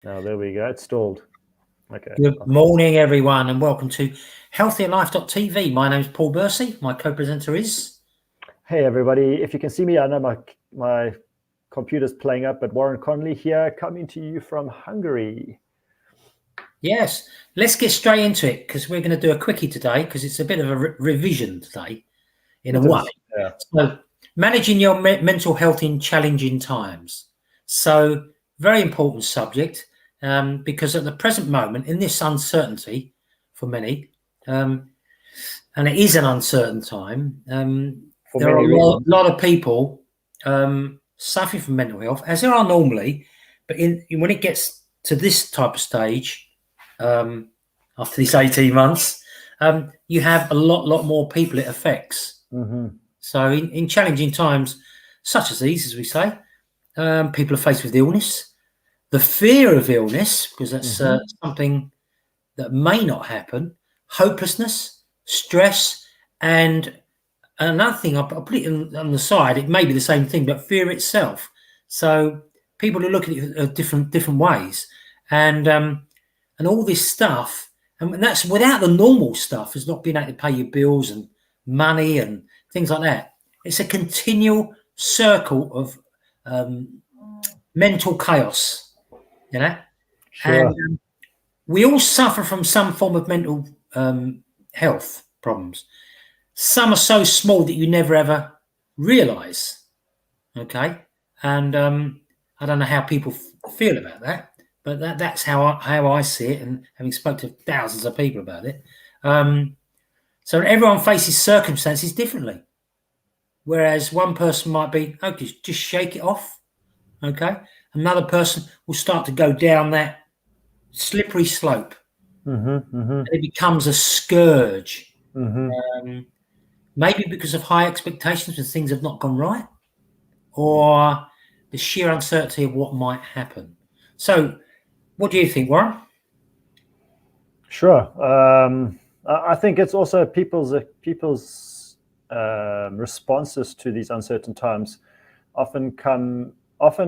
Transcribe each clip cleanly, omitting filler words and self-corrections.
Now there we go. It's stalled. Okay. Good morning, everyone, and welcome to healthierlife.tv. My name is Paul Bursey. My co-presenter is... Hey, everybody. If you can see me, I know my computer's playing up, but Warren Conley here, coming to you from Hungary. Yes, let's get straight into it, because we're going to do a quickie today, because it's a bit of a revision today, in a way. Yeah. So, managing your mental health in challenging times. So, very important subject, because at the present moment, in this uncertainty for many, and it is an uncertain time, there are a lot of people suffering from mental health, as there are normally, but when it gets to this type of stage, after these 18 months, you have a lot more people it affects. Mm-hmm. So in challenging times, such as these, as we say, people are faced with illness, the fear of illness, because that's something that may not happen, hopelessness, stress, and another thing, I'll put it on the side, it may be the same thing, but fear itself. So people are looking at it different ways. And all this stuff, and that's without the normal stuff, is not being able to pay your bills and money and things like that. It's a continual circle of mental chaos, you know? Sure. And we all suffer from some form of mental health problems. Some are so small that you never ever realise, okay? And I don't know how people feel about that, but that's how I see it, and having spoken to thousands of people about it. So everyone faces circumstances differently. Whereas one person might be, okay, just shake it off, okay? Another person will start to go down that slippery slope. And it becomes a scourge. Maybe because of high expectations when things have not gone right, or the sheer uncertainty of what might happen. So, what do you think, Warren? Sure. I think it's also people's responses to these uncertain times often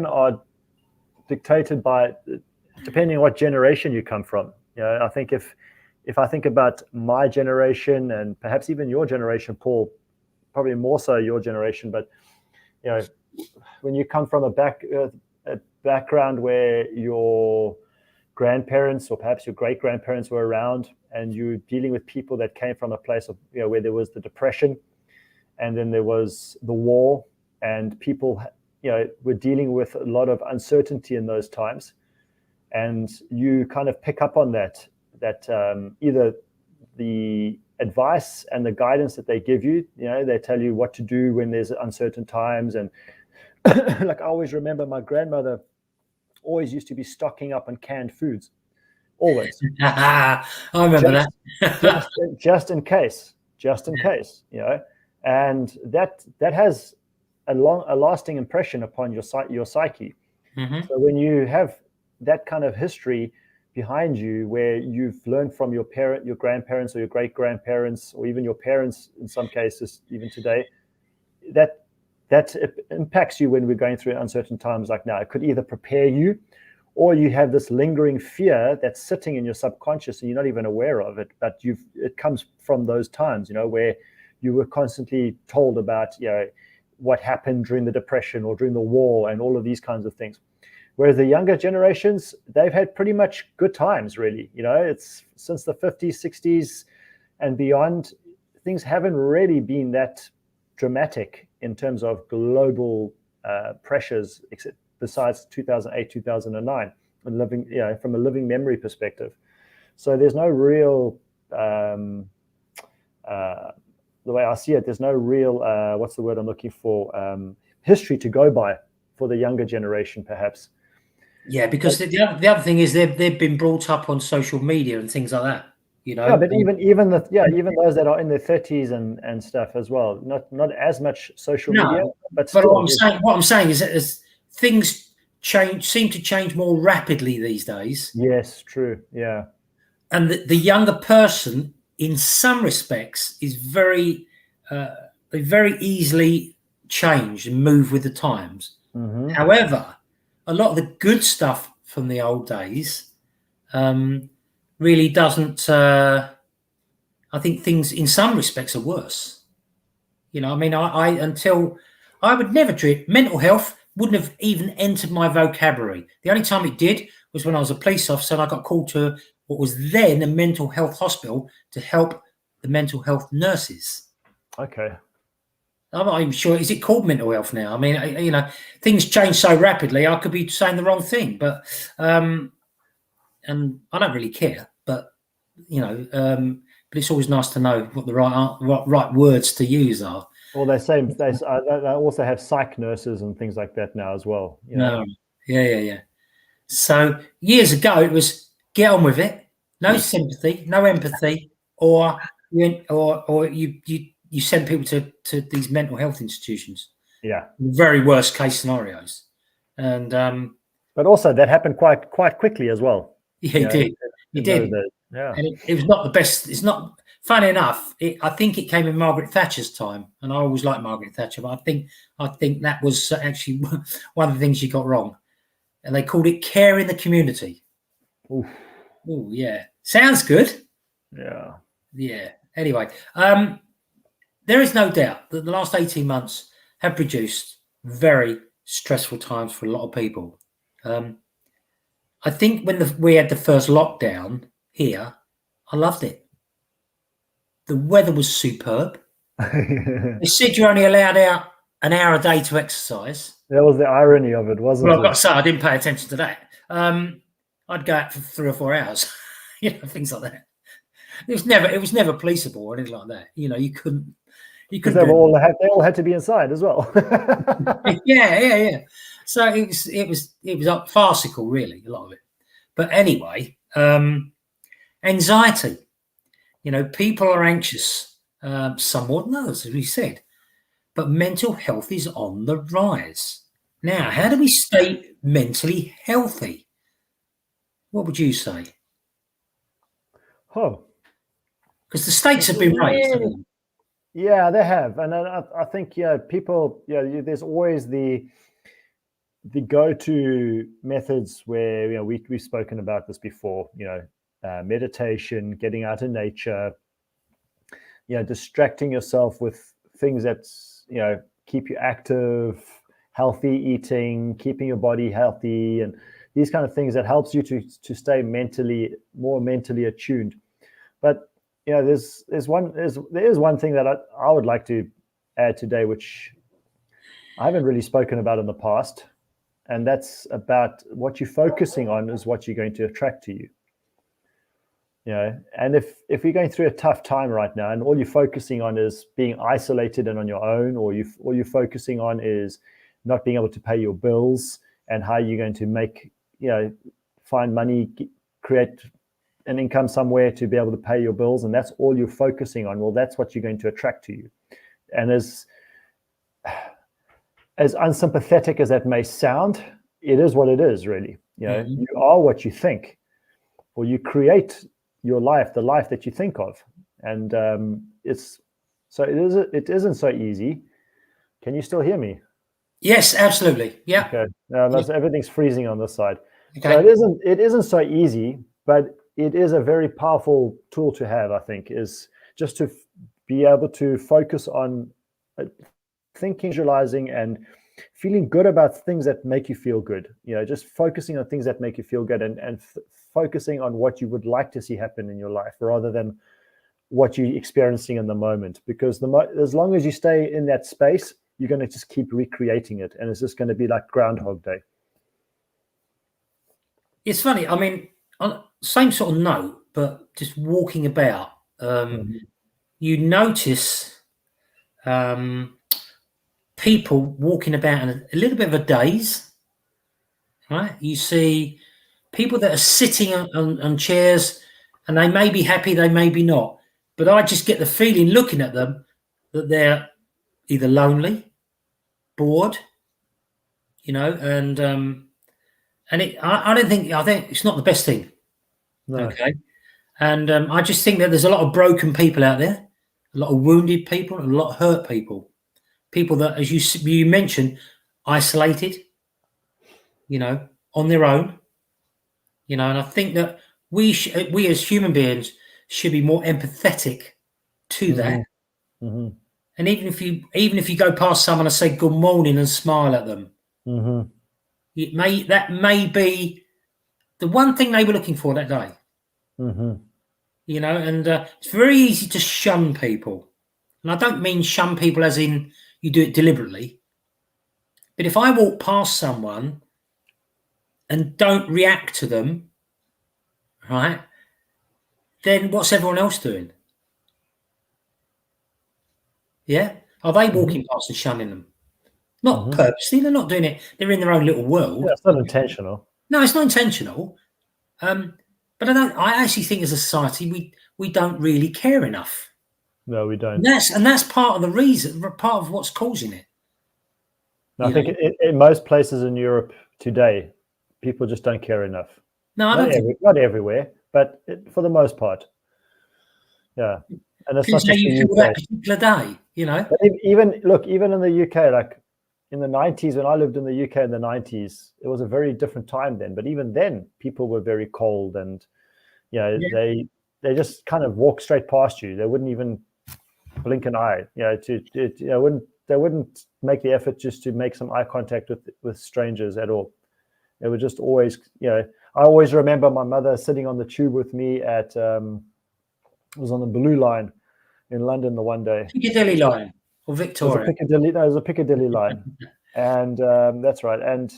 are dictated by, depending on what generation you come from. You know, I think if I think about my generation and perhaps even your generation, Paul, probably more so your generation, but you know, when you come from a background where your grandparents or perhaps your great grandparents were around, and you're dealing with people that came from a place of, you know, where there was the Depression, and then there was the war, and people, you know, were dealing with a lot of uncertainty in those times, and you kind of pick up on that either the advice and the guidance that they give you, you know, they tell you what to do when there's uncertain times. And like, I always remember my grandmother always used to be stocking up on canned foods, always. I remember that. just in case, you know, and that has a lasting impression upon your psyche. So when you have that kind of history behind you, where you've learned from your grandparents, or your great grandparents, or even your parents in some cases, even today, that impacts you when we're going through uncertain times like now. It could either prepare you, or you have this lingering fear that's sitting in your subconscious and you're not even aware of it, but it comes from those times, you know, where you were constantly told about, you know, what happened during the Depression or during the war and all of these kinds of things. Whereas the younger generations, they've had pretty much good times, really. You know, it's since the 50s, 60s and beyond, things haven't really been that dramatic in terms of global pressures, except besides 2008, 2009, and living, you know, from a living memory perspective. So there's no real, the way I see it, there's no real, what's the word I'm looking for, history to go by for the younger generation, perhaps. Yeah, because the other thing is they've been brought up on social media and things like that, you know. Yeah, but even those that are in their 30s and stuff as well, not as much social media, but still. What I'm saying is that as things seem to change more rapidly these days. Yes, true. Yeah. And the younger person, in some respects, is very easily change and move with the times. However, a lot of the good stuff from the old days really doesn't. I think things in some respects are worse. You know, I mean, I would never dream mental health wouldn't have even entered my vocabulary. The only time it did was when I was a police officer and I got called to what was then a mental health hospital to help the mental health nurses. Okay. I'm not even sure. Is it called mental health now? I mean, you know, things change so rapidly. I could be saying the wrong thing, but and I don't really care. But you know, but it's always nice to know what the right words to use are. Well, they also have psych nurses and things like that now as well. You know? No, yeah. So years ago, it was get on with it, no sympathy, no empathy, or you send people to these mental health institutions. Yeah, very worst case scenarios, and but also that happened quite quickly as well. Yeah, it did. Yeah, and it was not the best. It's not. Funny enough, I think it came in Margaret Thatcher's time, and I always liked Margaret Thatcher, but I think that was actually one of the things she got wrong, and they called it care in the community. Oh, yeah, sounds good. Yeah. Anyway, there is no doubt that the last 18 months have produced very stressful times for a lot of people. I think when we had the first lockdown here, I loved it. The weather was superb. They said you're only allowed out an hour a day to exercise. That was the irony of it, wasn't it? Well, I've got to say, I didn't pay attention to that. I'd go out for 3 or 4 hours, you know, things like that. It was never policeable or anything like that. You know, you couldn't. They all had to be inside as well. Yeah. So it was farcical, really, a lot of it. But anyway, anxiety. You know, people are anxious, some more than others, as we said. But mental health is on the rise. Now, how do we stay mentally healthy? What would you say? Oh, because the stakes have been raised. Yeah, they have, and I think people. There's always the go-to methods where we've spoken about this before. Meditation, getting out in nature. Distracting yourself with things that keep you active, healthy eating, keeping your body healthy, and these kind of things that helps you to stay more mentally attuned. But there is one thing that I would like to add today, which I haven't really spoken about in the past, and that's about what you're focusing on is what you're going to attract to you. And if you're going through a tough time right now, and all you're focusing on is being isolated and on your own, or all you're focusing on is not being able to pay your bills and how you're going to find money, create an income somewhere to be able to pay your bills, and that's all you're focusing on, well, that's what you're going to attract to you. And as unsympathetic as that may sound, it is what it is, really. You are what you think, or you create your life, the life that you think of. And it isn't so easy. Can you still hear me? Yes, absolutely. Yeah. Okay. Everything's freezing on this side. Okay. So it isn't so easy, but it is a very powerful tool to have, I think, is just to be able to focus on thinking, visualizing, and feeling good about things that make you feel good. Just focusing on things that make you feel good, and focusing on what you would like to see happen in your life rather than what you're experiencing in the moment. Because as long as you stay in that space, you're going to just keep recreating it, and it's just going to be like Groundhog Day. It's funny. I mean, on same sort of note, but just walking about, you notice people walking about in a little bit of a daze, right? You see people that are sitting on chairs, and they may be happy, they may be not, but I just get the feeling looking at them that they're either lonely, bored, and I think it's not the best thing. No. Okay. And I just think that there's a lot of broken people out there, a lot of wounded people, and a lot of hurt people that, as you mentioned, isolated, on their own, And I think that we as human beings should be more empathetic to that. Mm-hmm. And even if you go past someone and say good morning and smile at them, that may be the one thing they were looking for that day. And it's very easy to shun people. And I don't mean shun people as in you do it deliberately. But if I walk past someone and don't react to them, right, then what's everyone else doing? Yeah? Are they walking past and shunning them? Not purposely. They're not doing it. They're in their own little world. Yeah, it's not intentional. No, it's not intentional. But I actually think as a society, we don't really care enough. No, we don't. And that's part of the reason, part of what's causing it. No, I think in most places in Europe today, people just don't care enough. No, I don't think not everywhere, but for the most part. Yeah. And it's not just how you feel that particular day, But even in the UK, like in the 90s, when I lived in the UK in the 90s, it was a very different time then. But even then, people were very cold, and they just kind of walk straight past you. They wouldn't even blink an eye. They wouldn't make the effort just to make some eye contact with strangers at all. It would just always, I always remember my mother sitting on the tube with me at. It was on the Blue Line in London the one day. Piccadilly Line or Victoria? It was a Piccadilly Line. And that's right. And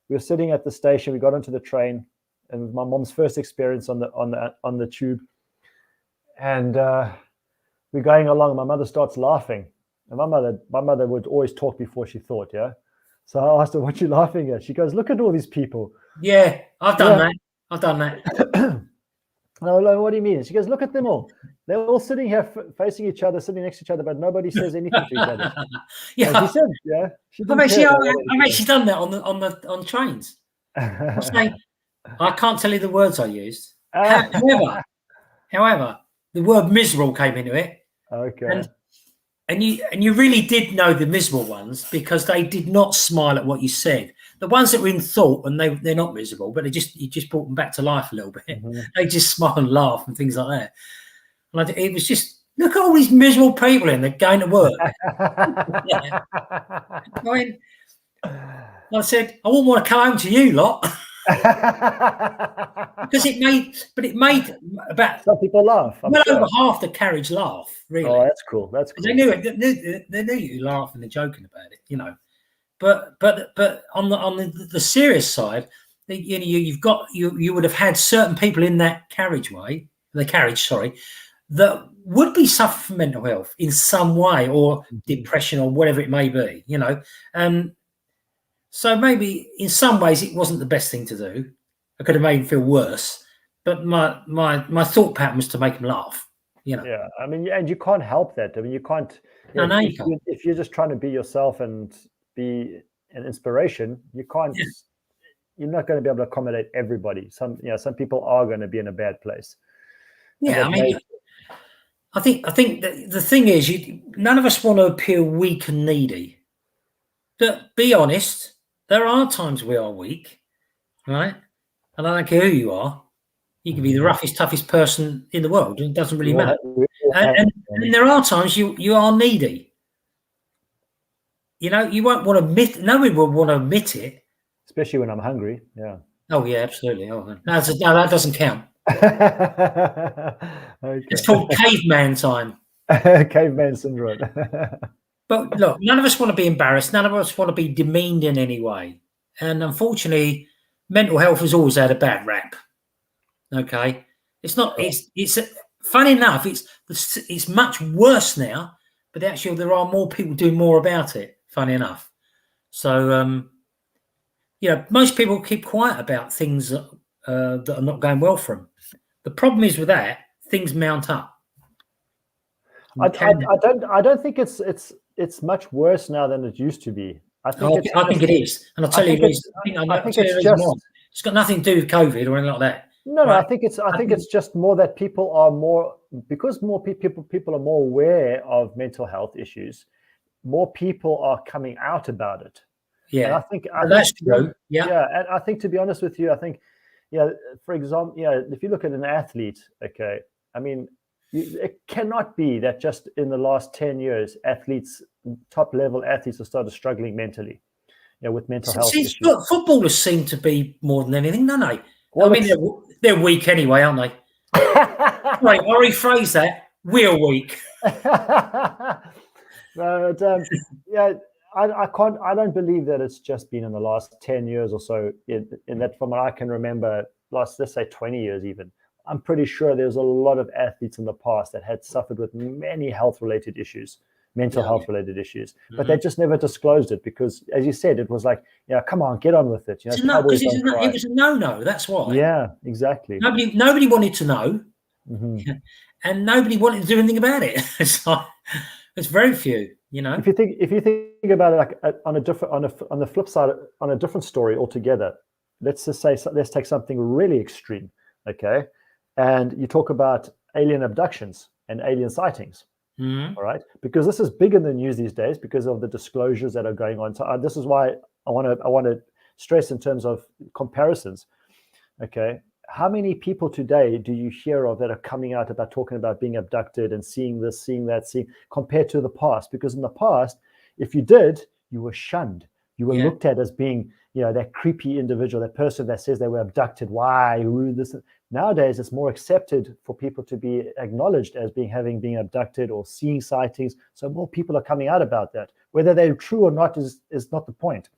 we were sitting at the station. We got onto the train, and my mom's first experience on the tube. And we're going along. My mother starts laughing, and my mother would always talk before she thought. Yeah. So I asked her, "What you laughing at?" She goes, "Look at all these people." Yeah, I've done that. I've done that. And I was like, "What do you mean?" She goes, "Look at them all. They're all sitting here facing each other, sitting next to each other, but nobody says anything to each other." Yeah, she said, "Yeah." I've actually done that on trains. I'm saying, I can't tell you the words I used. However, the word miserable came into it. Okay. And you really did know the miserable ones because they did not smile at what you said. The ones that were in thought, and they're not miserable, but you just brought them back to life a little bit. They just smile and laugh and things like that. And it was just, look at all these miserable people they're going to work. Yeah. I said, I wouldn't want to come home to you lot. Because it made about some people laugh. Over half the carriage laugh. Really, oh, that's cool. That's cool. They knew it. They knew you laugh and they're joking about it, But on the serious side, you would have had certain people in that carriage, that would be suffering from mental health in some way or depression or whatever it may be, So maybe in some ways it wasn't the best thing to do. I could have made him feel worse, but my thought pattern was to make him laugh. Yeah, I mean, and you can't help that. I mean, you can't. If you're just trying to be yourself and be an inspiration, you can't. Yeah. You're not going to be able to accommodate everybody. Some people are going to be in a bad place. Yeah, I think the thing is, none of us want to appear weak and needy. But be honest, there are times we are weak, right? And I don't care who you are. You can be the roughest, toughest person in the world. It doesn't really matter. And there are times you are needy. You won't want to admit. No one will want to admit it. Especially when I'm hungry. Yeah. Oh yeah, absolutely. Oh, no, that doesn't count. Okay. It's called caveman time. Caveman syndrome. But look, none of us want to be embarrassed. None of us want to be demeaned in any way. And unfortunately, mental health has always had a bad rap. Okay, it's not. It's funny enough. It's much worse now. But actually, there are more people doing more about it. Funny enough. So most people keep quiet about things that are not going well for them. The problem is with that, things mount up. I don't think it's much worse now than it used to be. I think it is, and I'll tell you the reason. It's got nothing to do with COVID or anything like that. No, right? I think it's just more that people are more, because more people are more aware of mental health issues. More people are coming out about it. Yeah, and I think that's true. Yeah, and I think, to be honest with you, I think for example, if you look at an athlete, okay, I mean, it cannot be that just in the last 10 years, top level athletes have started struggling mentally, with mental health issues. Footballers seem to be more than anything, don't they? Well, I mean, they're weak anyway, aren't they? Right, I'll rephrase that. We're weak. No, but, I don't believe that it's just been in the last 10 years or so, in that from what I can remember, let's say 20 years even. I'm pretty sure there's a lot of athletes in the past that had suffered with many health-related issues, mental health-related issues, but they just never disclosed it because, as you said, it was like, come on, get on with it. It was a no-no. That's why. Yeah, exactly. Nobody wanted to know, and nobody wanted to do anything about it. It's very few. If you think about it, like on the flip side, on a different story altogether, let's take something really extreme, okay? And you talk about alien abductions and alien sightings, all right? Because this is big in the news these days because of the disclosures that are going on. So this is why I want to stress in terms of comparisons, okay? How many people today do you hear of that are coming out about talking about being abducted and seeing this, seeing that, compared to the past? Because in the past, if you did, you were shunned. You were looked at as being, that creepy individual, that person that says they were abducted. Why? Who? This? Nowadays, it's more accepted for people to be acknowledged as having been abducted or seeing sightings. So more people are coming out about that. Whether they're true or not is not the point.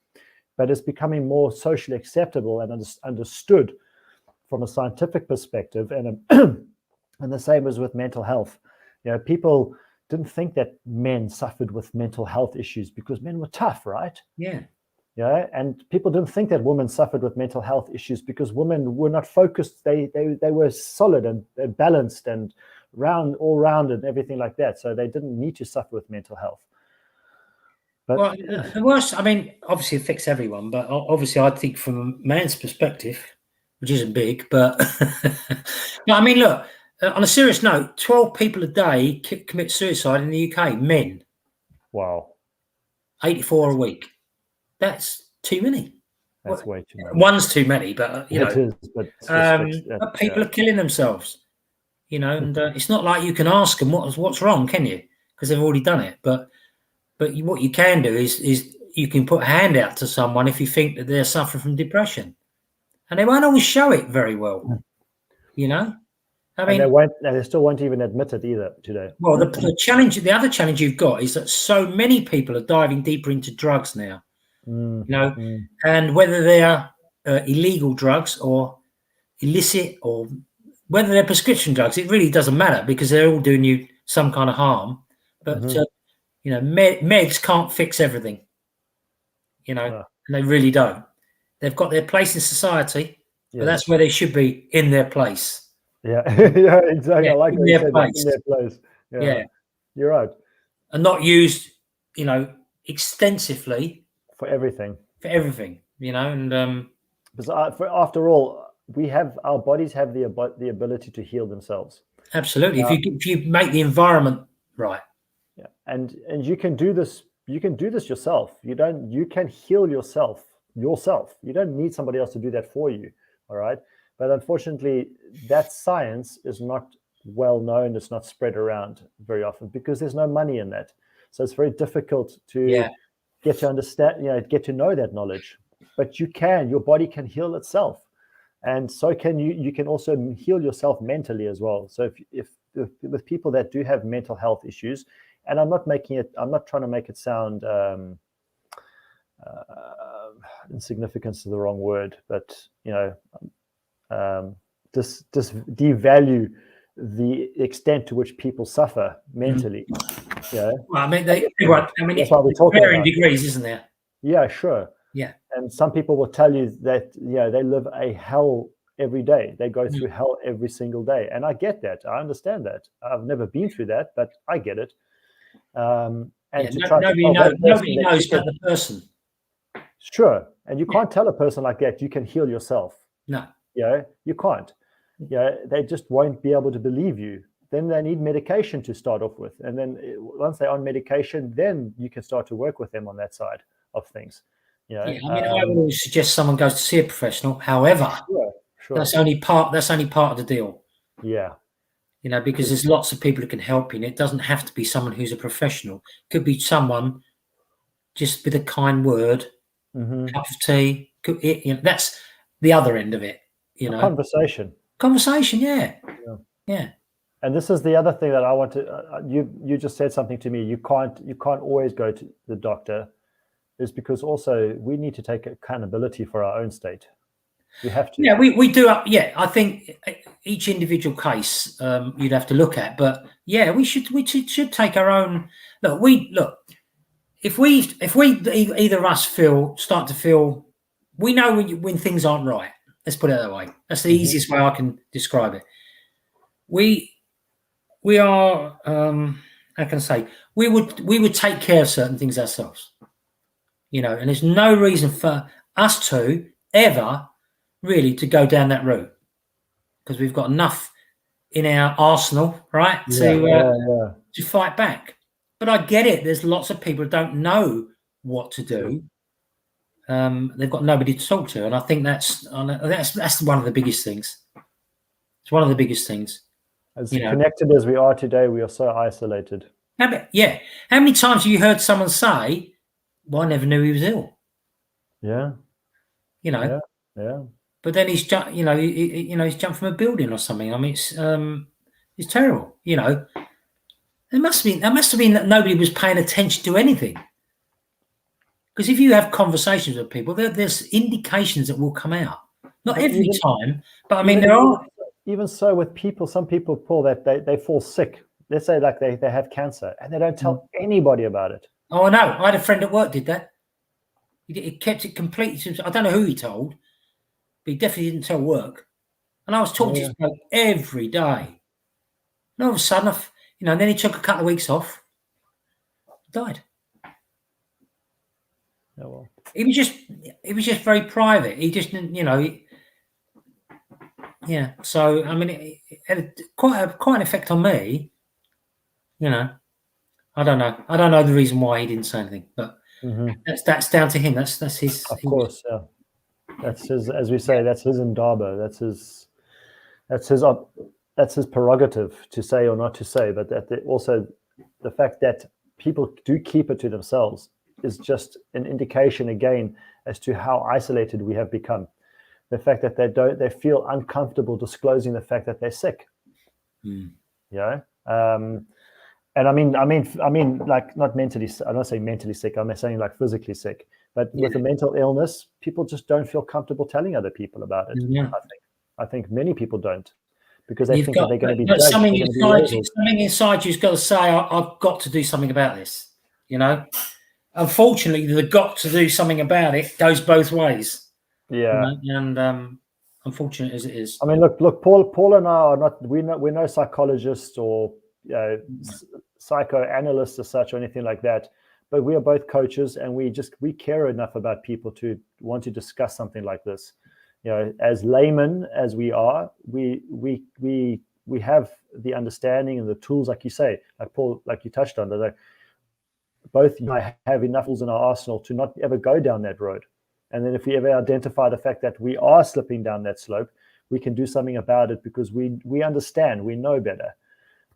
But it's becoming more socially acceptable and understood from a scientific perspective, and the same as with mental health. People didn't think that men suffered with mental health issues because men were tough, right? Yeah. And people didn't think that women suffered with mental health issues because women were not focused. They were solid and balanced and all round and everything like that. So they didn't need to suffer with mental health. But the worst, I mean, obviously it affects everyone, but obviously I think from a man's perspective, which isn't big, but no, I mean, look, on a serious note, 12 people a day commit suicide in the UK, men. Wow. 84 a week. That's too many. That's way too many. One's too many, but, it is, but people are killing themselves, and it's not like you can ask them what's wrong, can you? Because they've already done it. But what you can do is you can put a hand out to someone if you think that they're suffering from depression. And they won't always show it very well, I mean, they still won't even admit it either today. Well, the other challenge you've got is that so many people are diving deeper into drugs now, and whether they are illegal drugs or illicit or whether they're prescription drugs, it really doesn't matter because they're all doing you some kind of harm. But, meds can't fix everything, and they really don't. They've got their place in society, but that's where they should be, in their place. Yeah, yeah, exactly. I like that you said that, in their place. Yeah, you're right. And not used, extensively for everything. And because after all, our bodies have the ability to heal themselves. Absolutely, if you make the environment right. Yeah, and you can do this. You can do this yourself. You can heal yourself. You don't need somebody else to do that for you. All right. But unfortunately, that science is not well known. It's not spread around very often because there's no money in that. So it's very difficult to get to understand, get to know that knowledge. But your body can heal itself. And so can you. You can also heal yourself mentally as well. So if with people that do have mental health issues, and I'm not trying to make it sound insignificance is the wrong word, but just devalue the extent to which people suffer mentally. Well, I mean, that's why we're talking varying degrees, isn't there? Yeah, sure. Yeah. And some people will tell you that they live a hell every day. They go through hell every single day, and I get that. I understand that. I've never been through that, but I get it. Nobody knows but the person. Sure, and you can't tell a person like that you can heal yourself. No. You can't. They just won't be able to believe you. Then they need medication to start off with, and then once they're on medication, then you can start to work with them on that side of things. I would always suggest someone goes to see a professional. However, Sure. That's only part of the deal. Yeah. Because there's lots of people who can help you, and it doesn't have to be someone who's a professional. It could be someone just with a kind word, cup of tea. That's the other end of it. Conversation. Yeah. And this is the other thing that I want to. You just said something to me. You can't always go to the doctor, is because also we need to take accountability for our own state. We have to. Yeah, we do. I think each individual case you'd have to look at, but yeah, we should should take our own look. If we either of us start to feel, we know when things aren't right. Let's put it that way. That's the easiest way I can describe it. We are how can I say, we would take care of certain things ourselves, and there's no reason for us to ever really to go down that route, because we've got enough in our arsenal, right, to fight back. But I get it. There's lots of people who don't know what to do. They've got nobody to talk to, and I think that's one of the biggest things. It's one of the biggest things. As connected as we are today, we are so isolated. How many times have you heard someone say, "Well, I never knew he was ill"? Yeah. Yeah. But then he's jumped. He's jumped from a building or something. I mean, it's terrible. There must have been that nobody was paying attention to anything. Because if you have conversations with people, there's indications that will come out. Not every time, but I mean, there are. Even so, with people, some people, Paul, that they fall sick. Let's say like they have cancer, and they don't tell anybody about it. Oh, I know. I had a friend at work did that. He kept it completely. I don't know who he told, but he definitely didn't tell work. And I was talking to this bloke every day. And all of a sudden, and then he took a couple of weeks off. Died. Oh, well. He was just very private. He just didn't, Yeah. So I mean, it had quite an effect on me. I don't know. I don't know the reason why he didn't say anything, but that's down to him. That's his. Of course, yeah. That's his, as we say, that's his indaba. That's his prerogative to say or not to say. But also the fact that people do keep it to themselves is just an indication again as to how isolated we have become. The fact that they feel uncomfortable disclosing the fact that they're sick. And I mean, like not mentally. I'm not saying mentally sick. I'm saying like physically sick. But with a mental illness, people just don't feel comfortable telling other people about it. Yeah. I think many people don't, because they think that they're going to be judged. Something inside you's got to say, I've got to do something about this. Unfortunately, the got to do something about it goes both ways. Yeah. And unfortunate as it is. I mean, look, Paul and I are not. We're no psychologists or psychoanalysts as such or anything like that. But we are both coaches, and we care enough about people to want to discuss something like this. As laymen as we are, we have the understanding and the tools, like you say, like Paul, like you touched on, that both you and I have enough tools in our arsenal to not ever go down that road. And then if we ever identify the fact that we are slipping down that slope, we can do something about it, because we understand, we know better.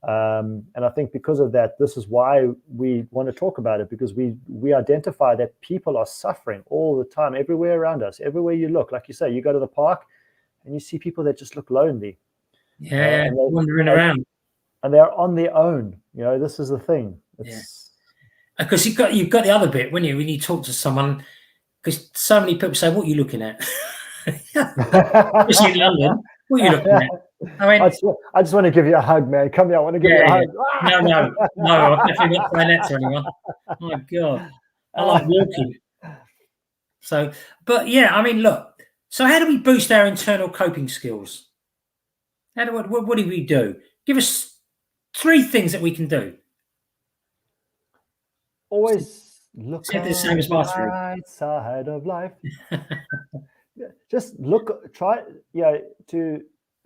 And I think because of that, this is why we want to talk about it, because we identify that people are suffering all the time, everywhere around us, everywhere you look. Like you say, you go to the park and you see people that just look lonely. Yeah, wandering around. And they're on their own. This is the thing. Because you've got the other bit, when you talk to someone, because so many people say, "What are you looking at?" Especially in London. What are you looking at? I mean, I just want to give you a hug, man. Come here, I want to give you a hug. No, I'm definitely not saying that to anyone. Oh my God, I like walking. So, but yeah, I mean, look. So, how do we boost our internal coping skills? What do we do? Give us 3 things that we can do. Always look on the same as my right side of life. Just try to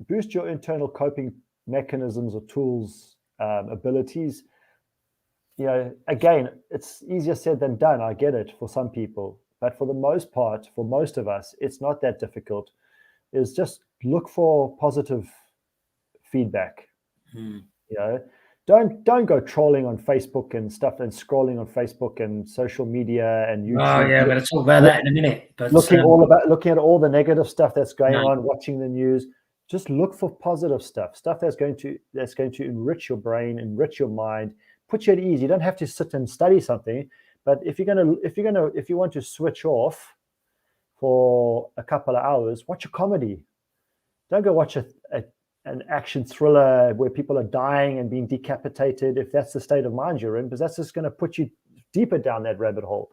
boost your internal coping mechanisms or tools, abilities. Again, it's easier said than done. I get it for some people, but for the most part, for most of us, it's not that difficult. It's just look for positive feedback. Mm. You know, don't go trolling on Facebook and stuff and scrolling on Facebook and social media and YouTube. Oh yeah, I'm going to talk about that in a minute. But looking at all the negative stuff that's going on, watching the news. Just look for positive stuff that's going to enrich your brain, enrich your mind, put you at ease. You don't have to sit and study something, but if you want to switch off for a couple of hours, watch a comedy. Don't go watch an action thriller where people are dying and being decapitated, if that's the state of mind you're in, because that's just going to put you deeper down that rabbit hole.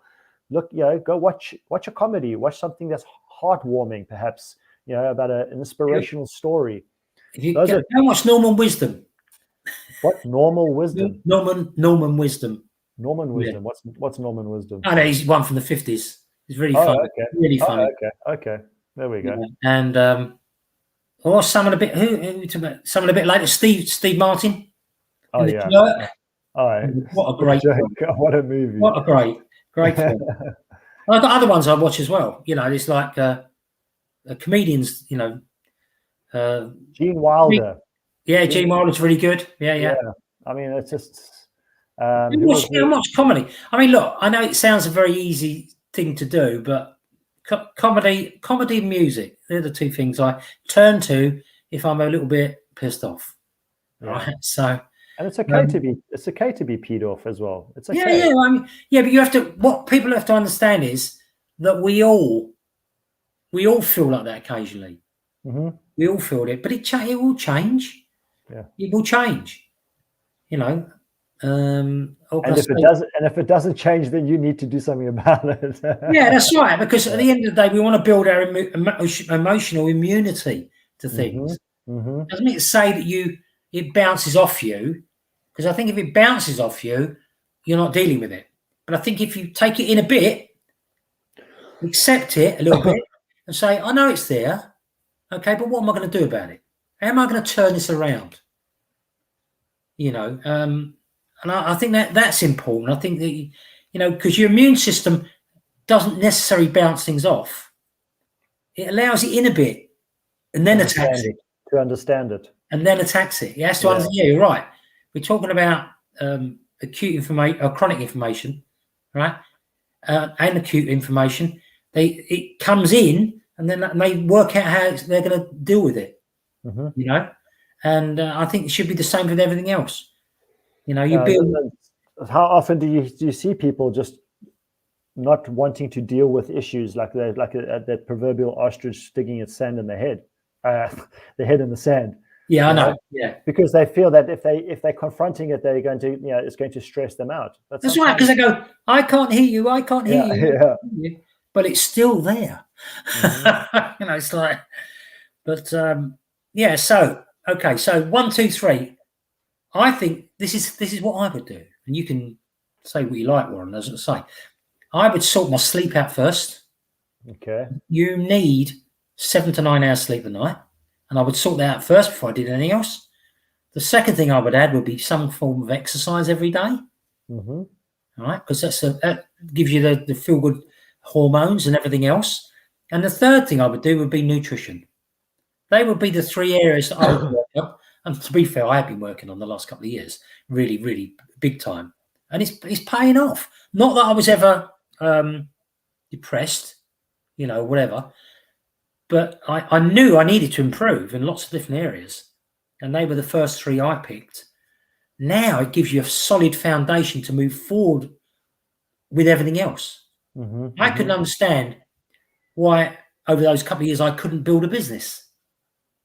Look, go watch a comedy, watch something that's heartwarming, perhaps, about an inspirational story. How much Norman Wisdom? What? Normal wisdom? Norman Wisdom. Norman Wisdom. Yeah. What's Norman Wisdom? Oh, no, he's one from the 50s. He's really funny. Okay. Really funny. Okay. There we go. And or someone a bit later, Steve Martin. Oh yeah. All right. What a great film. What a movie. What a great film. I've got other ones I watch as well. It's like comedians, Gene Wilder. Yeah, Gene Wilder's really good. Yeah. I mean, it's just watch comedy. I mean, look, I know it sounds a very easy thing to do, but comedy and music, they're the two things I turn to if I'm a little bit pissed off. Yeah. Right. So and it's okay to be peed off as well. It's okay. Yeah, but what people have to understand is that we all feel like that occasionally. Mm-hmm. We all feel it, but it will change. Yeah, it will change. And if it doesn't change, then you need to do something about it. Yeah, that's right. Because at the end of the day, we want to build our emotional immunity to things. Mm-hmm. Doesn't mean to say that it bounces off you, because I think if it bounces off you, you're not dealing with it. But I think if you take it in a bit, accept it a little bit, and say, I know it's there, okay, but what am I going to do about it? How am I going to turn this around? And I think that's important. I think that, because your immune system doesn't necessarily bounce things off. It allows it in a bit and then attacks it. To understand it. And then attacks it. It has to understand. Yeah, you're right. We're talking about acute information or chronic information, right? And acute information. It comes in and then they work out how they're going to deal with it. Mm-hmm. And I think it should be the same with everything else. You build. How often do you see people just not wanting to deal with issues like that proverbial ostrich sticking its sand in the head in the sand? Yeah, I know. Yeah, because they feel that if they're confronting it, they're going to, it's going to stress them out. That's right, because they go, I can't hear you, I can't hear you. Yeah. But it's still there. Mm-hmm. It's like, but yeah. So okay, so 1, 2, 3. I think this is what I would do, and you can say what you like, Warren. As I say, I would sort my sleep out first. Okay. You need 7 to 9 hours sleep a night, and I would sort that out first before I did anything else. The second thing I would add would be some form of exercise every day. Mm-hmm. All right, because that gives you the feel good hormones and everything else. And the third thing I would do would be nutrition. They would be the 3 areas that I would work on. And to be fair, I have been working on the last couple of years, really, really big time. And it's paying off. Not that I was ever depressed, whatever. But I knew I needed to improve in lots of different areas. And they were the first 3 I picked. Now it gives you a solid foundation to move forward with everything else. Mm-hmm. I couldn't understand why over those couple of years I couldn't build a business.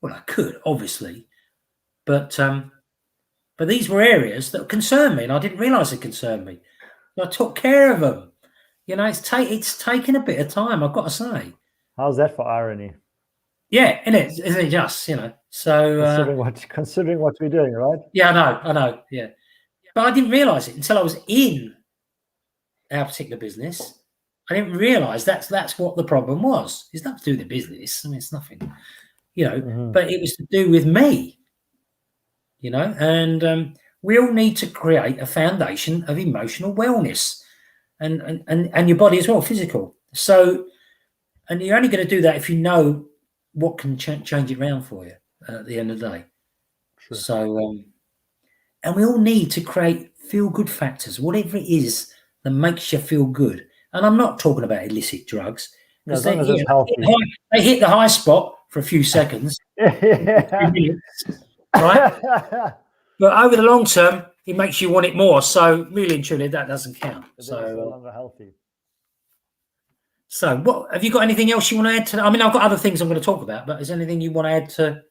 Well, I could, obviously. But these were areas that concerned me, and I didn't realise they concerned me. I took care of them. It's taken a bit of time, I've got to say. How's that for irony? Yeah, isn't it just, So considering what we're doing, right? Yeah, I know, yeah. But I didn't realise it until I was in our particular business. I didn't realise that's what the problem was. It's nothing to do with the business. I mean, it's nothing, Mm-hmm. But it was to do with me. And we all need to create a foundation of emotional wellness and your body as well, physical. So, and you're only going to do that if you know what can change it around for you at the end of the day. True. So, and we all need to create feel-good factors, whatever it is that makes you feel good. And I'm not talking about illicit drugs, because as long as it's healthy. They hit the high spot for a few seconds, Yeah. minutes, right? But over the long term, it makes you want it more. So really and truly, that doesn't count. So it's no longer healthy. So what have you got? Anything else you want to add to that? I mean, I've got other things I'm going to talk about, but is there anything you want to add to?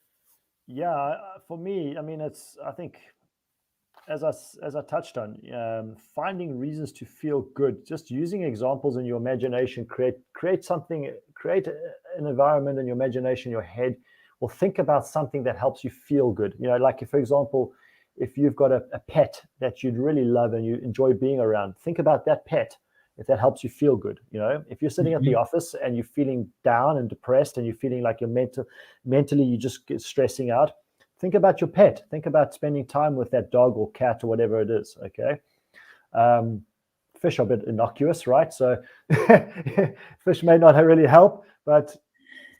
Yeah, for me, I mean, I think, as I touched on, finding reasons to feel good, just using examples in your imagination, create an environment in your imagination, your head, or think about something that helps you feel good. Like for example, if you've got a pet that you'd really love and you enjoy being around, think about that pet, if that helps you feel good. If you're sitting at the office and you're feeling down and depressed and you're feeling like you're mentally you just get stressing out, think about your pet. Think about spending time with that dog or cat or whatever it is. Okay. Fish are a bit innocuous, right? So fish may not really help, but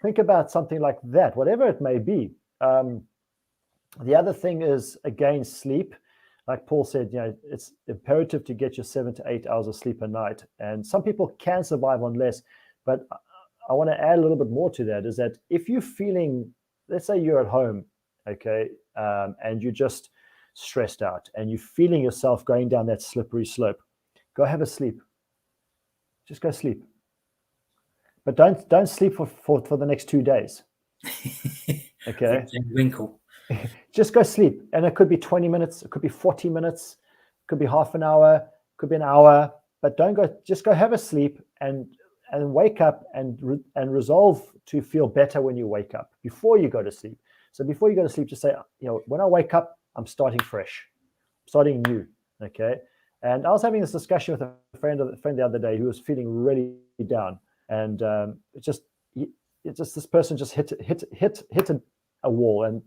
think about something like that, whatever it may be. The other thing is, again, sleep. Like Paul said, it's imperative to get your 7 to 8 hours of sleep a night. And some people can survive on less, but I want to add a little bit more to that, is that if you're feeling, let's say you're at home, okay, and you're just stressed out and you're feeling yourself going down that slippery slope, go have a sleep. Just go sleep. But don't sleep for the next 2 days. Okay. Wrinkle. Just go sleep. And it could be 20 minutes, it could be 40 minutes, it could be half an hour, it could be an hour, but just go have a sleep and wake up and resolve to feel better when you wake up before you go to sleep. So before you go to sleep, just say, when I wake up, I'm starting fresh, starting new. Okay. And I was having this discussion with a friend the other day who was feeling really down. And it's just this person just hit a wall and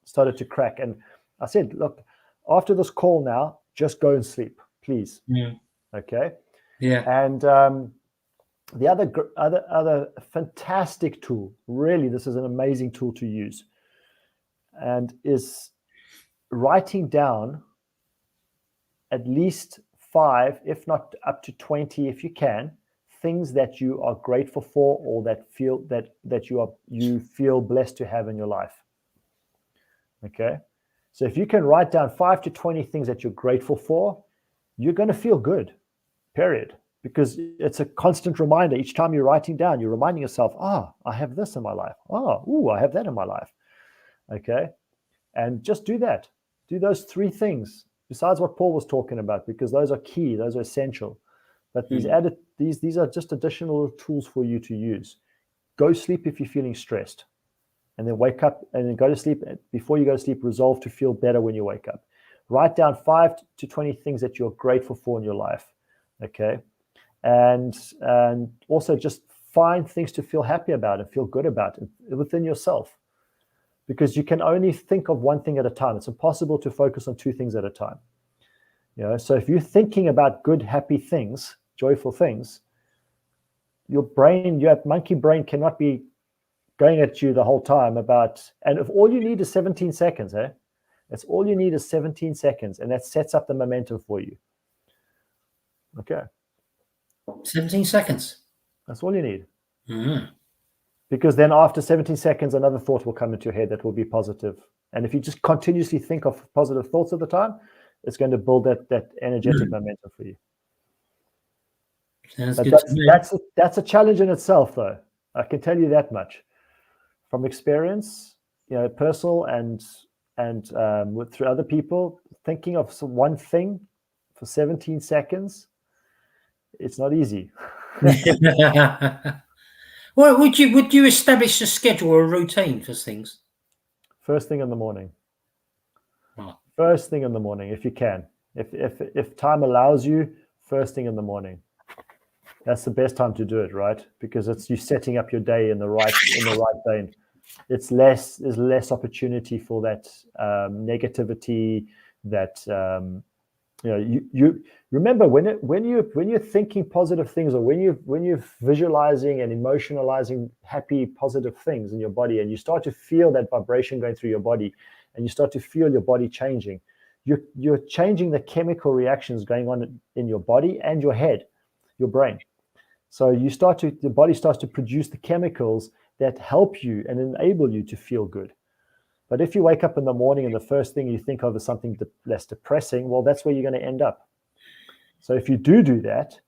started to crack. And I said, look, after this call now, just go and sleep, please. Yeah. Okay. Yeah. And the other fantastic tool, really, this is an amazing tool to use, and is writing down at least 5, if not up to 20, if you can, things that you are grateful for, or that you feel blessed to have in your life. Okay. So if you can write down 5 to 20 things that you're grateful for, you're going to feel good, period. Because it's a constant reminder. Each time you're writing down, you're reminding yourself, I have this in my life. I have that in my life. Okay. And just do that. Do those 3 things besides what Paul was talking about, because those are key. Those are essential. But these are just additional tools for you to use. Go sleep if you're feeling stressed, and then wake up and then go to sleep. Before you go to sleep, resolve to feel better when you wake up. Write down 5 to 20 things that you're grateful for in your life. Okay. And also just find things to feel happy about and feel good about within yourself, because you can only think of one thing at a time. It's impossible to focus on 2 things at a time. So if you're thinking about good, happy things, joyful things, your monkey brain cannot be going at you the whole time and if all you need is 17 seconds, that's all you need is 17 seconds, and that sets up the momentum for you. Okay. 17 seconds. That's all you need. Mm-hmm. Because then after 17 seconds, another thought will come into your head that will be positive. And if you just continuously think of positive thoughts at the time, it's going to build that energetic momentum for you. Sounds good to me. That's a challenge in itself, though. I can tell you that much from experience, personal and through other people. Thinking of one thing for 17 seconds, it's not easy. Well, would you establish a schedule or a routine for things? First thing in the morning. Oh. First thing in the morning, if you can. If time allows you, first thing in the morning. That's the best time to do it, right? Because it's you setting up your day in the right vein. There's less opportunity for that negativity, that you remember when you're thinking positive things, or when you're visualizing and emotionalizing happy, positive things in your body, and you start to feel that vibration going through your body, and you start to feel your body changing, you're changing the chemical reactions going on in your body and your head, your brain. So the body starts to produce the chemicals that help you and enable you to feel good. But if you wake up in the morning and the first thing you think of is something less depressing, well, that's where you're going to end up. So if you do that,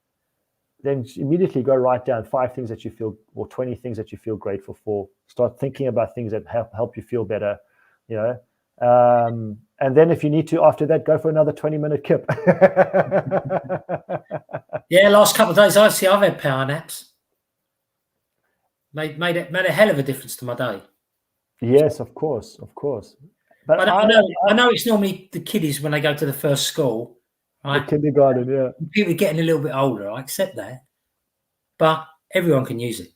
then immediately go write down 5 things that you feel, or 20 things that you feel grateful for. Start thinking about things that help you feel better, and then if you need to, after that, go for another 20-minute kip. Yeah, last couple of days, I've had power naps. Made a hell of a difference to my day. Yes, of course. But I know it's normally the kiddies when they go to the first school, right? The kindergarten, yeah. People getting a little bit older, I accept that. But everyone can use it.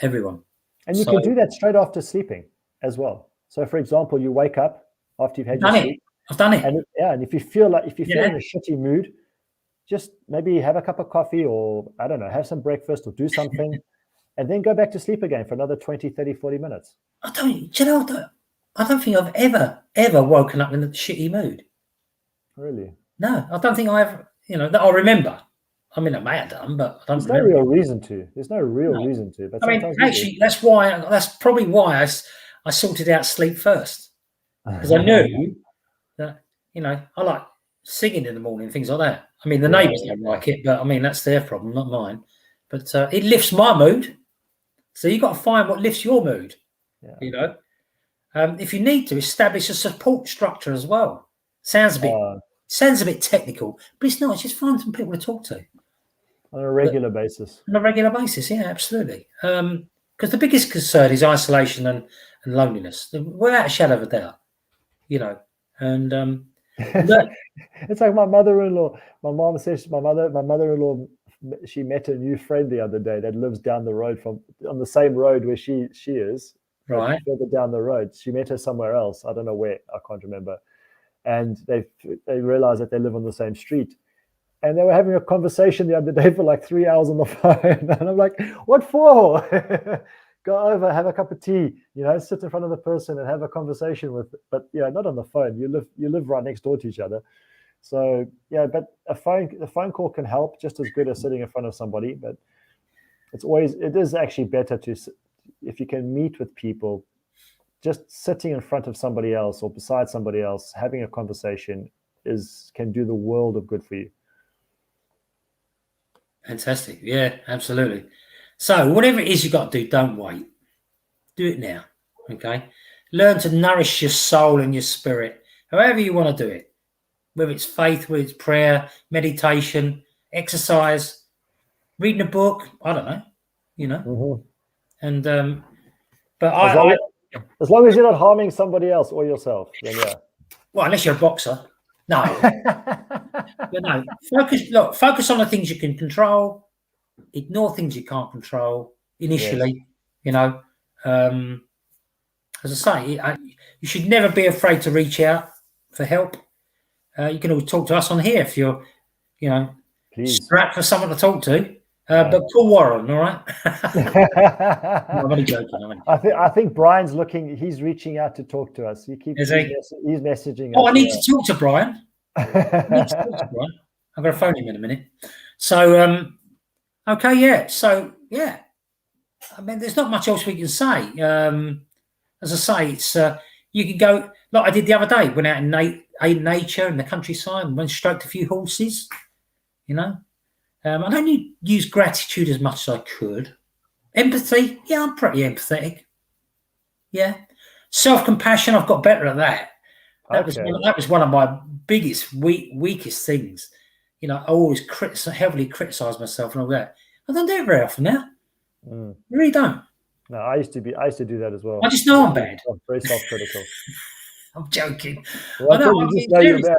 Everyone. And you can do that straight after sleeping as well. So, for example, you wake up after you've had your sleep. I've done it. And if you feel in a shitty mood, just maybe have a cup of coffee, or I don't know, have some breakfast or do something, and then go back to sleep again for another 20, 30, 40 minutes. I don't think I've ever woken up in a shitty mood. Really? No, I don't think I ever, that I remember. I mean, I may have done, but I don't remember. There's no real reason to. But I mean, actually, that's probably why I sorted out sleep first. Because I knew that, I like singing in the morning, things like that. I mean, the neighbours don't like it, but I mean, that's their problem, not mine. But it lifts my mood. So you've got to find what lifts your mood, If you need to, establish a support structure as well. Sounds a bit technical, but it's not. It's just find some people to talk to. On a regular basis. On a regular basis, yeah, absolutely. Because the biggest concern is isolation and loneliness, without a shadow of a doubt. And it's like my mother-in-law. My mom says my mother-in-law, she met a new friend the other day that lives down the road on the same road where she is. Right. Further down the road. She met her somewhere else. I don't know where. I can't remember. And they realized that they live on the same street. And they were having a conversation the other day for like 3 hours on the phone. And I'm like, what for? Go over, have a cup of tea, sit in front of the person and have a conversation but not on the phone. You live right next door to each other. So but a phone call can help just as good as sitting in front of somebody. But it is actually better if you can meet with people, just sitting in front of somebody else or beside somebody else, having a conversation can do the world of good for you. Fantastic. Yeah, absolutely. So whatever it is you got to do, don't wait. Do it now. Okay. Learn to nourish your soul and your spirit, however you want to do it. Whether it's faith, whether it's prayer, meditation, exercise, reading a book, I don't know, Mm-hmm. And but as long as you're not harming somebody else or yourself, then yeah. Well, unless you're a boxer. No. But no. Focus on the things you can control. Ignore things you can't control initially. Yes. As I say, you should never be afraid to reach out for help. You can always talk to us on here if you're, strapped for someone to talk to. But call Warren, all right? No, I'm only joking. I think Brian's he's reaching out to talk to us. He's messaging us. Oh, I need to talk to Brian. I'm going to phone him in a minute. So, okay, yeah. So, yeah. I mean, there's not much else we can say. As I say, it's you can go, like I did the other day, went out in nature, in the countryside, and went stroked a few horses, I don't use gratitude as much as I could. Empathy, yeah, I'm pretty empathetic. Yeah. Self-compassion, I've got better at that. That was one of my biggest, weakest things. I always heavily criticize myself and all that. I don't do it very often now. I really don't. No, I used to do that as well. I just know I'm bad. I'm very self-critical. I'm joking. Well, I know you're bad,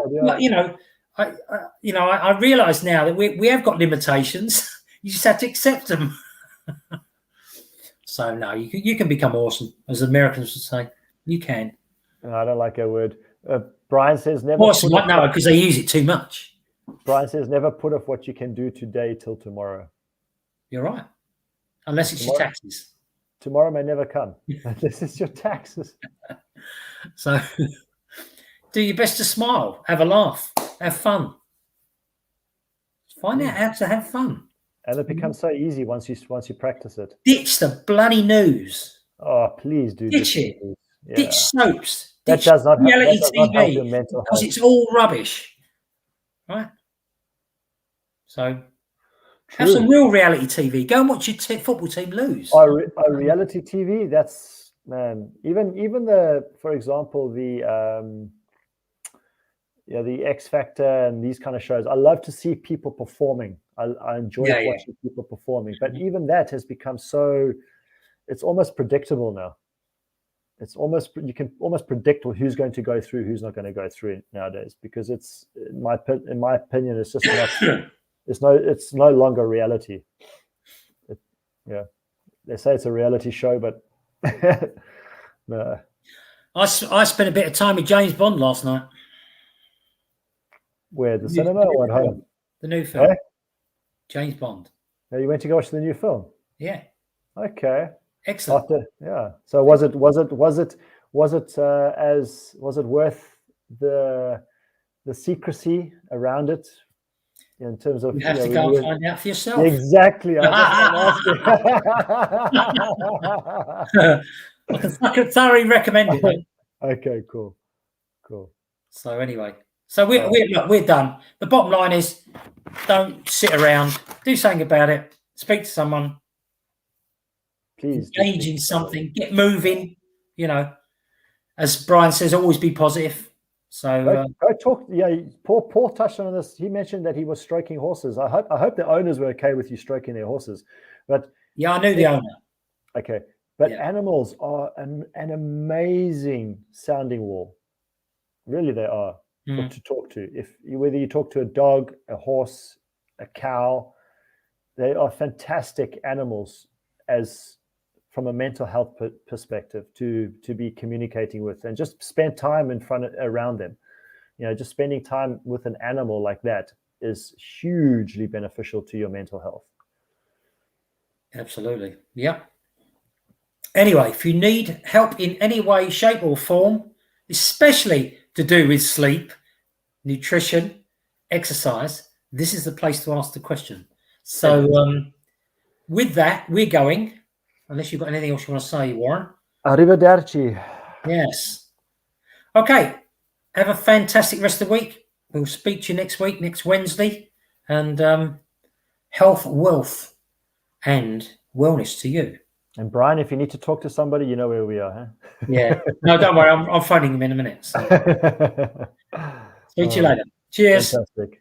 yeah. I realise now that we have got limitations. You just have to accept them. So no, you can become awesome, as Americans would say. You can. I don't like that word. Brian says never. Awesome, no, because they use it too much. Brian says, never put off what you can do today till tomorrow. You're right. Unless it's your taxes. Tomorrow may never come. This is your taxes. So do your best to smile, have a laugh, have fun. Find out how to have fun. And it becomes so easy once you practice it. Ditch the bloody news. Oh, please do. Ditch it. Yeah. Ditch soaps. That does not reality help TV your mental because health. it's all rubbish. Right? So have some real reality TV. Go and watch your football team lose. Our reality TV, that's, man, even the, for example, the X Factor and these kind of shows. I love to see people performing. I enjoy watching people performing. But even that has become so, it's almost predictable now. It's almost, you can almost predict who's going to go through, who's not going to go through nowadays, because it's, in my opinion, it's just not, it's no longer reality. They say it's a reality show, but no. I spent a bit of time with James Bond last night. Where, the cinema or at home? The new film. Yeah? James Bond. No, you went to go watch the new film? Yeah. Okay. Excellent. So was it worth the secrecy around it in terms of, you have to go and find out for yourself. Exactly. I can thoroughly recommend it. Mate. Okay, cool. So anyway, we're done. The bottom line is, don't sit around. Do something about it. Speak to someone. Please engage in something. Get moving. You know, as Brian says, always be positive. So go talk. Yeah, Paul touched on this. He mentioned that he was stroking horses. I hope the owners were okay with you stroking their horses. But yeah, I knew the owner. Okay, but animals are an amazing sounding wall. Really, they are to talk to. Whether you talk to a dog, a horse, a cow, they are fantastic animals from a mental health perspective to be communicating with, and just spend time around them. You know, just spending time with an animal like that is hugely beneficial to your mental health. Absolutely. Yeah. Anyway, if you need help in any way, shape or form, especially to do with sleep, nutrition, exercise, this is the place to ask the question. So with that, we're going. Unless you've got anything else you want to say, Warren. Arrivederci. Yes. Okay. Have a fantastic rest of the week. We'll speak to you next week, next Wednesday. And health, wealth, and wellness to you. And Brian, if you need to talk to somebody, you know where we are, huh? Yeah. No, don't worry. I'm phoning him in a minute. So. Speak to you later. Cheers. Fantastic.